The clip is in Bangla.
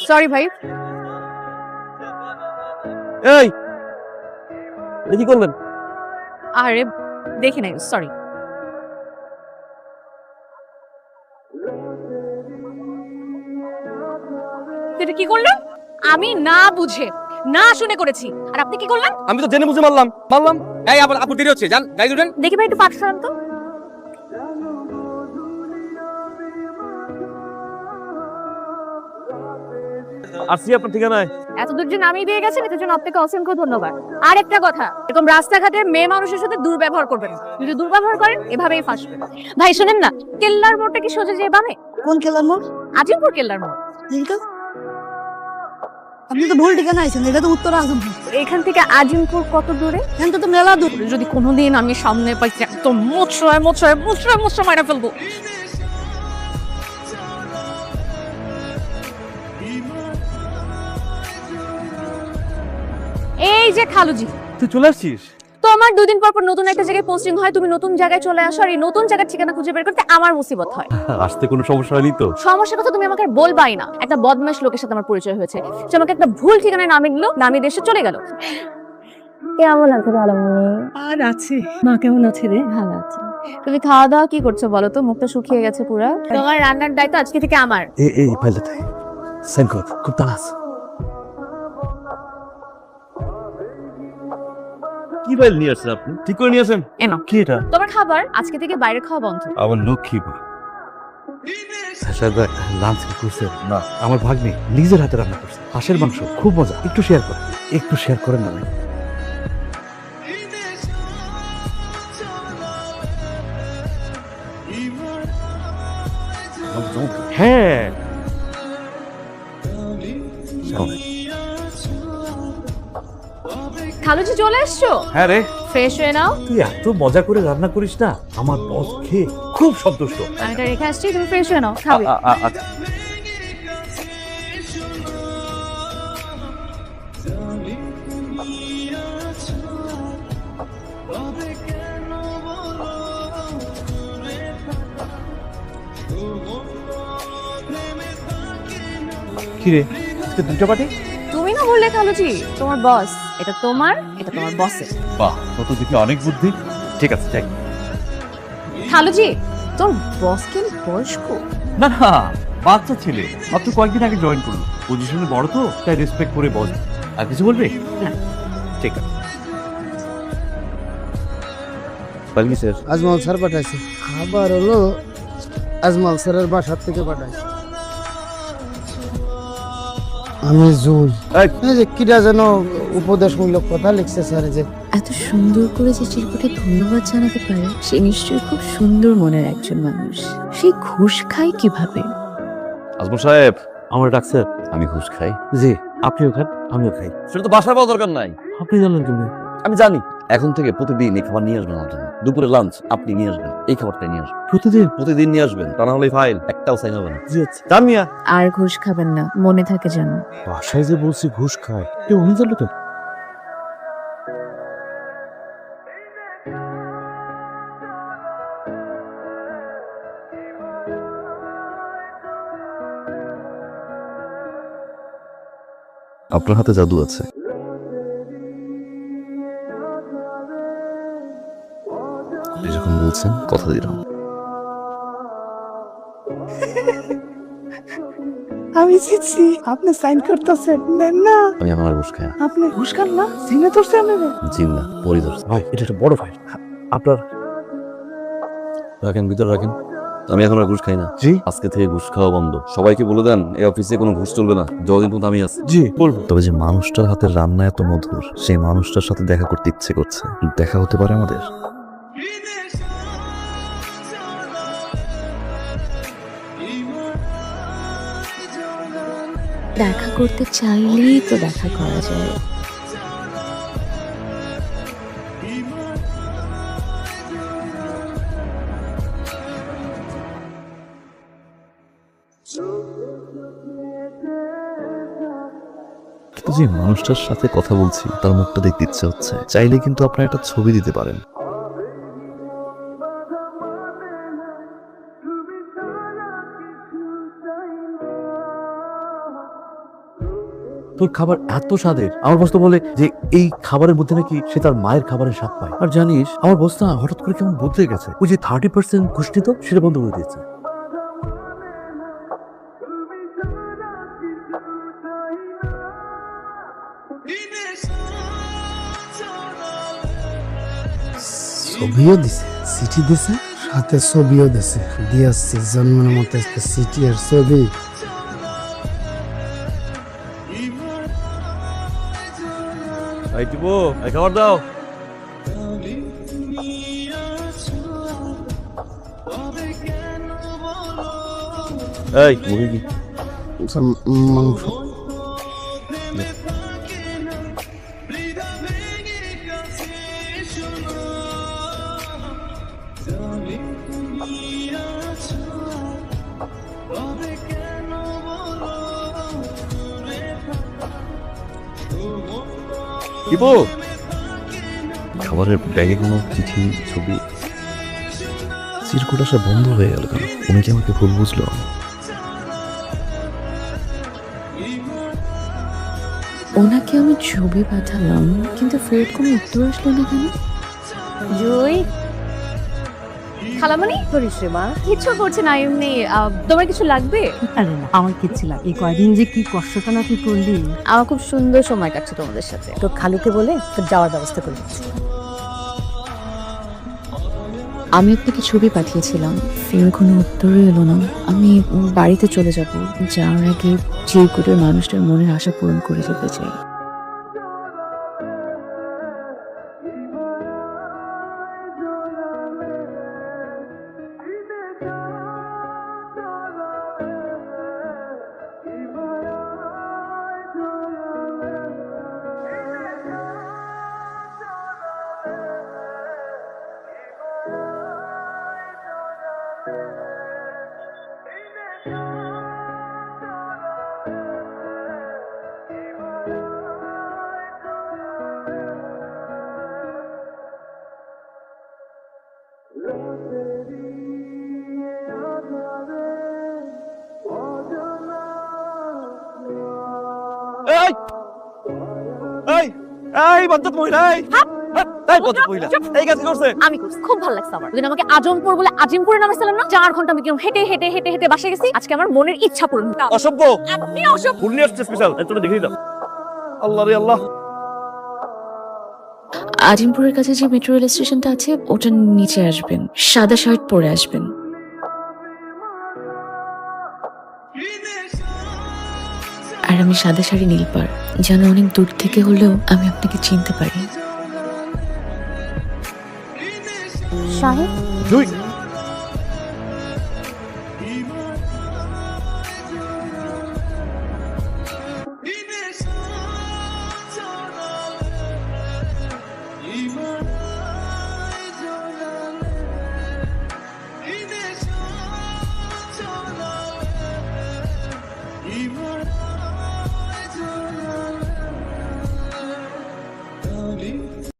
সরি ভাই। এই কি করলেন? আরে দেখি নাই, সরি। এটা কি করলেন? আমি না বুঝে না শুনে করেছি, আর আপনি কি করলেন? আমি তো জেনে বুঝে মারলাম। এই আবার আপু দেরি হচ্ছে, যান গাড়ি উঠেন। দেখি ভাই একটু পাঠ শোনান তো। আসছি আপনার ঠিকানায়। এতদূর যে নামিয়ে দিয়ে গেছেন, এটার জন্য আপনাকে অসংখ্য ধন্যবাদ। আর একটা কথা, এরকম রাস্তাঘাটে মেয়ে মানুষের সাথে দুর্ব্যবহার করবেন না। যদি দুর্ব্যবহার করেন এভাবেই ফাঁসবেন। ভাই শোনেন না, কেল্লার মোড়টা কি সোজা যেয়ে বামে? কোন কেলার মোড়? আজিমপুর কেল্লার মোড়। এইটা আপনি তো ভুল ঠিকানা আইছেন, এটা তো উত্তর আজমপুর। এখান থেকে আজিমপুর কত দূরে? এখান তো মেলা দূর। যদি কোনোদিন আমি সামনে পাই, একদম মোচড়ায় মোচড়ায় মোচড়ায় মোচড়ায় মারা ফেলবো। এই যে খালুজি, তুই চলে আসছিস? তোমার দুদিন পর পর নতুন একটা জায়গায় পোস্টিং হয়, তুমি নতুন জায়গায় চলে আসো, আর এই নতুন জায়গার ঠিকানা খুঁজে বের করতে আমার মুসিবত হয়। আসতে কোনো সমস্যা হয়নি তো? সমস্যার কথা তুমি আমাকে আর বলবাই না। একটা বদমাশ লোকের সাথে আমার পরিচয় হয়েছে, যে আমাকে একটা ভুল ঠিকানায় নামিয়ে দিল, নামিয়ে দেশে চলে গেল। কেমন আছে ভালোমনি? আর আছে, মা কেমন আছে রে? ভালো আছে। তুমি খাওয়া দাওয়া কি করছো বলো তো? মুখটা শুকিয়ে গেছে পুরা। তোমার রান্নার দায়িত্ব আজকে থেকে আমার। এই পাইলে তাই সেনকত খুব তালাস। কি বাইল নিয়ে আসছেন আপনি? ঠিক করে নিয়ে আসেন। এনো কি এটা? তোমার খাবার আজকে থেকে বাইরে খাওয়া বন্ধ। আমার লক্ষ্মী লাঞ্চ কি করছে? না, আমার ভাগ্নি নিজের হাতে রান্না করছে হাঁসের মাংস, খুব মজা। একটু শেয়ার করেন না ভাই। হ্যাঁ খালুজি চলে এসছো? হ্যাঁ রে, ফ্রেশ হয়ে নাও। তুই এত মজা করে রান্না করিস না, আমার বস খেয়ে খুব সন্তুষ্ট। আমি এটা রেখে আসছি, তুমি ফ্রেশ হয়ে নাও, খাবে। আচ্ছা। কিরে, আজকে দুটো পার্টি? তুমি না বললে খালুজি তোমার বস, এটা তোমার, এটা তোমার বসের। বাহ, কত দেখি অনেক বুদ্ধি। ঠিক আছে, যাই। খালুজি, তোর বস কি বয়স্ক? না না, বাচ্চা ছেলে, মাত্র কয়েকদিন আগে জয়েন করলো। পজিশনে বড় তো, তাই রেসপেক্ট করে বস। আর কিছু বলবি? না। ঠিক আছে। বলবি স্যার? আজমল স্যার পাঠাইছে, খাবার হলো আজমল স্যারের বাসার থেকে পাঠাইছে। আমি জুল, এই যে কিরা যেন উপদেশমূলক কথা লিখছে স্যার। যে এত সুন্দর করে যে চিরকুটে ধন্যবাদ জানাতে পারে, সে নিশ্চয়ই খুব সুন্দর মনের একজন মানুষ। সে ঘুষ খায় কিভাবে? আজমল সাহেব, আমার ডাকছে। আমি ঘুষ খাই? জি। আপনিও খান, আমিও খাই। সেটা তো বাসায় পাওয়া দরকার নাই। আপনি জানেন তুমি? আমি জানি। এখন থেকে প্রতিদিন এই খাবার নিয়ে আসবেন আমার জন্য। দুপুরে লাঞ্চ আপনি নিয়ে আসবেন, এই খাবারটাই নিয়ে আসবেন। প্রতিদিন নিয়ে আসবেন, তা না হলে ফাইল একটাও সাইন হবে না। জি আচ্ছা। জামিয়া আর ঘুষ খাবেন না, মনে থাকে যেন। বাসায় যে বলছি ঘুষ খায়, কেউ উনি জানলো তো? আপনার হাতে জাদু আছে। আপনি যখন বলছেন, কথা দিলাম। আমি জিতছি, আপনি সাইন করতেছেন না? আমি আমার ঘুষ খাই না। আপনি ঘুষ খান না? সিনে ধরছে আপনাকে? জিন না, পরি ধরছে। ভাই, এটা একটা বড় ফাইল। আপনার রাখেন, ভিতরে রাখেন। আমি এখন আর ঘুষ খাই না। জি আজকে থেকে ঘুষ খাওয়া বন্ধ। সবাইকে বলে দেন এই অফিসে কোনো ঘুষ চলবে না, যতদিন পর্যন্ত আমি আছি। জি বলবো। তবে যে মানুষটার হাতের রান্না এত মধুর, সেই মানুষটার সাথে দেখা করতে ইচ্ছে করছে। দেখা হতে পারে আমাদের? দেখা করতে চাইলেই তো দেখা করা যায়। কিন্তু যে মানুষটার সাথে কথা বলছি, তার মুখটা দেখতে ইচ্ছে হচ্ছে। চাইলে কিন্তু আপনার একটা ছবি দিতে পারেন। তোর খাবার এত স্বাদের। আমার বস তো বলে যে এই খাবারের মধ্যে নাকি সে তার মায়ের খাবারের স্বাদ পায়। আর জানিস আমার বস না হঠাৎ করে কেমন বদলে গেছে। ওই যে 30% ঘুষ নিত সেটা বন্ধ করে দিয়েছে। ছবিও দিছে, চিঠি দিছে, সাথে ছবিও দিছে। দিয়াছি জন্মের মতো একটা চিঠি আর ছবি। এই টিপু, এই খাবার দাও। এই মুরগি কি? মাংস। টিপু, খাবারের ব্যাগে কোনো চিঠি ছবি? চিরকুট আসা বন্ধ হয়ে গেল কেন? উনি কি আমাকে ভুল বুঝলো? ওনাকে আমি ছবি পাঠালাম, কিন্তু ফেরত কোনো উত্তর আসলো না কেন? জুই, খালামণি করিস রে মা। কিছু করছে না, এমনি। তোমার কিছু লাগবে? আরে না, আমার কিচ্ছু লাগে। এই কয়দিন যে কি কষ্টটা না তুই করলি। আমার খুব সুন্দর সময় কাটছে তোমাদের সাথে। তোর খালুকে বলে তোর যাওয়ার ব্যবস্থা করে দিচ্ছি। আমি আপনাকে ছবি পাঠিয়েছিলাম, ফের কোনো উত্তরই এলো না। আমি বাড়িতে চলে যাব, যাওয়ার আগে চিরকুটের মানুষটার মনের আশা পূরণ করে যেতে চাই। এই এই এই বদ্ধত মহিলা, এই এই বদ্ধত মহিলা, এই কাজ করছে। আমি করছি, খুব ভালো লাগছে আমার। ওদিন আমাকে আজমপুর বলে আজিমপুরে নামাইছিলাম না, 4 ঘন্টা আমি কিরকম হেঁটে হেঁটে হেঁটে হেঁটে বাসে গেছি। আজকে আমার মনের ইচ্ছা পূরণ হলো। অসভ্য, আপনি অসভ্য। ফুল নিয়ে আসছে স্পেশাল, তুমি দেখে দাও। আল্লাহ রে আল্লাহ। আজিমপুরের কাছে যে মেট্রো রেল স্টেশনটা আছে, ওটার নিচে আসবেন, সাদা শার্ট পরে আসবেন। আর আমি সাদা শাড়ি নীলপাড়, যেন অনেক দূর থেকে হলেও আমি আপনাকে চিনতে পারি। শাহিদ, জুই